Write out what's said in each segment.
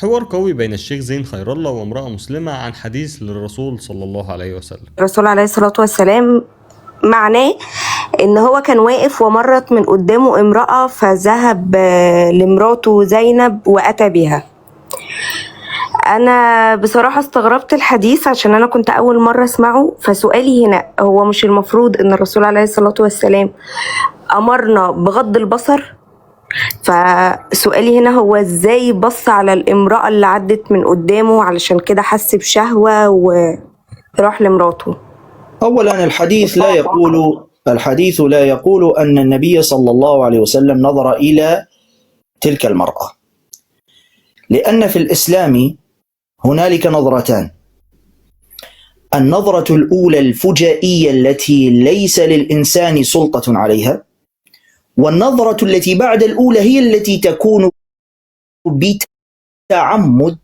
حوار قوي بين الشيخ زين خير الله وامرأة مسلمة عن حديث للرسول صلى الله عليه وسلم. الرسول عليه الصلاة والسلام معناه ان هو كان واقف ومرت من قدامه امرأة فذهب لمراته زينب واتى بها. انا بصراحة استغربت الحديث عشان انا كنت اول مرة اسمعه، فسؤالي هنا هو مش المفروض ان الرسول عليه الصلاة والسلام امرنا بغض البصر؟ فسؤالي هنا هو ازاي بص على الامرأة اللي عدت من قدامه علشان كده حس بشهوة وراح لمراته؟ أولا الحديث لا يقول أن النبي صلى الله عليه وسلم نظر إلى تلك المرأة، لأن في الإسلام هنالك نظرتان: النظرة الأولى الفجائية التي ليس للإنسان سلطة عليها، والنظرة التي بعد الأولى هي التي تكون بتعمد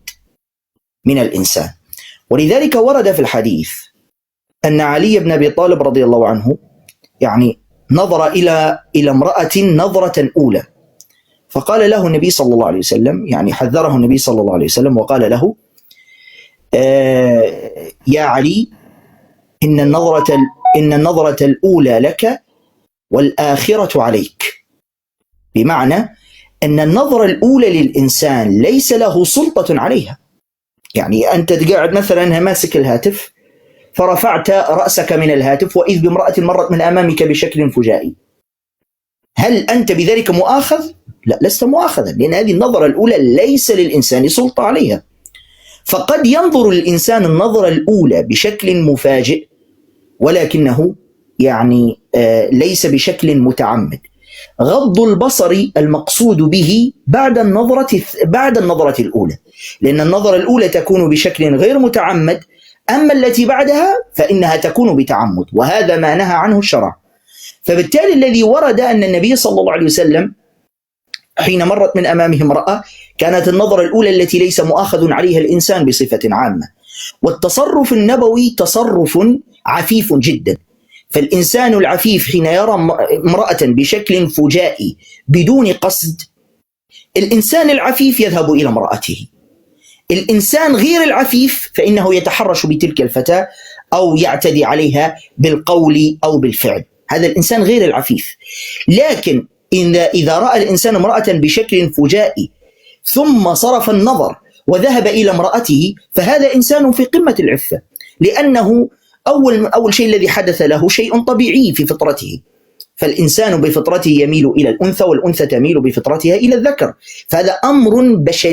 من الإنسان. ولذلك ورد في الحديث أن علي بن أبي طالب رضي الله عنه نظر إلى امرأة نظرة أولى، فقال له النبي صلى الله عليه وسلم، حذره النبي صلى الله عليه وسلم وقال له: يا علي، إن النظرة الأولى لك والآخرة عليك. بمعنى أن النظرة الأولى للإنسان ليس له سلطة عليها. أنت قاعد مثلا ماسك الهاتف فرفعت رأسك من الهاتف وإذ بامرأة مرت من أمامك بشكل فجائي، هل أنت بذلك مؤاخذ؟ لا، لست مؤاخذا، لأن هذه النظرة الأولى ليس للإنسان سلطة عليها. فقد ينظر الإنسان النظرة الأولى بشكل مفاجئ، ولكنه ليس بشكل متعمد. غض البصر المقصود به بعد النظرة الأولى، لأن النظرة الأولى تكون بشكل غير متعمد، أما التي بعدها فإنها تكون بتعمد، وهذا ما نهى عنه الشرع. فبالتالي الذي ورد أن النبي صلى الله عليه وسلم حين مرت من أمامه امرأة كانت النظرة الأولى التي ليس مؤاخذ عليها الإنسان بصفة عامة. والتصرف النبوي تصرف عفيف جدا، فالإنسان العفيف حين يرى امرأة بشكل فجائي بدون قصد، الإنسان العفيف يذهب إلى امرأته. الإنسان غير العفيف فإنه يتحرش بتلك الفتاة أو يعتدي عليها بالقول أو بالفعل، هذا الإنسان غير العفيف. لكن إذا رأى الإنسان امرأة بشكل فجائي ثم صرف النظر وذهب إلى امرأته، فهذا إنسان في قمة العفة، لأنه أول شيء الذي حدث له شيء طبيعي في فطرته، فالإنسان بفطرته يميل إلى الأنثى، والأنثى تميل بفطرتها إلى الذكر، فهذا أمر بشري